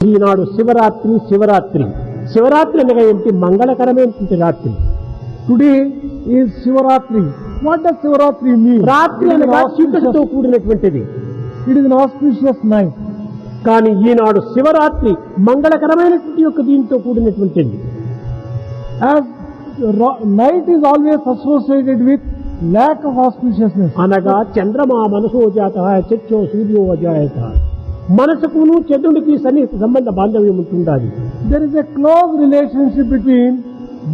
ఈనాడు శివరాత్రి అనగా ఏంటి? మంగళకరమైనటువంటి రాత్రి. Today is Shivaratri. What does Shivaratri mean? రాత్రి అనగా చీకటితో కూడినటువంటిది. It is an auspicious night. కానీ ఈనాడు శివరాత్రి మంగళకరమైనటువంటి యొక్క దీంతో కూడినటువంటిది. As night is always associated with lack of auspiciousness. అనగా చంద్రమా మనసో జాత చచ్చో సూర్యో అజాయత. మనసుకును చంద్రుడికి సన్నిహిత సంబంధ బాంధవ్యం ఉంటుండాలి. There is a close relationship between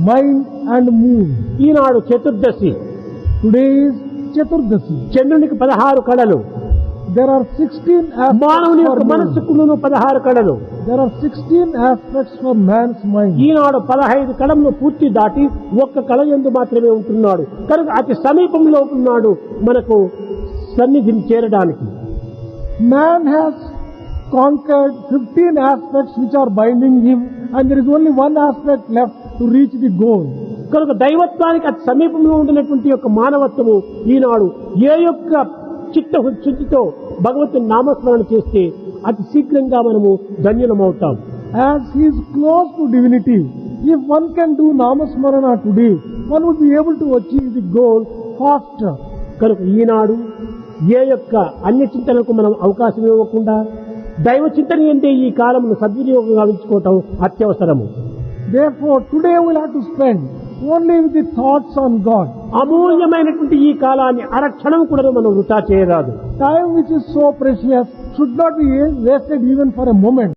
mind and moon. Eenadu Chaturdashi. Today is Chaturdasi. చంద్రునికి 16 కళలు. There are 16 మానవుని aspects యొక్క for man. మనస్సుకును 16 కళలు. There are 16 aspects for man's mind. ఈనాడు 15 కళలను పూర్తి దాటి ఒక్క కళ యందు మాత్రమే ఉంటున్నాడు. కనుక అతి సమీపంలో ఉన్నాడు మనకు సన్నిధిని చేరడానికి. Man has conquered 15 aspects which are binding him, and there is only one aspect left to reach the goal. కనుక దైవత్వానికి అతి సమీపంలో ఉండినటువంటి యొక్క మానవత్వము ఈనాడు ఏ యొక్క చిత్తశుద్ధితో భగవంతుని నామస్మరణ చేస్తే అతి శీఘ్రంగా మనము ధన్యులమవుతాం. As he is close to divinity, if one can do Namasmarana today, one would be able to achieve the goal faster. కనుక ఈనాడు ఏ యొక్క అన్య చింతనకు మనం అవకాశం ఇవ్వకుండా దైవ చింతన అంటే ఈ కాలంలో సద్వినియోగం గావించుకోవటం అత్యవసరము. Therefore, today we will have to spend only with the thoughts on God. అమూల్యమైనటువంటి ఈ కాలాన్ని అరక్షణం కూడా మనం వృథా చేయరాదు. Time which is so precious should not be wasted even for a moment.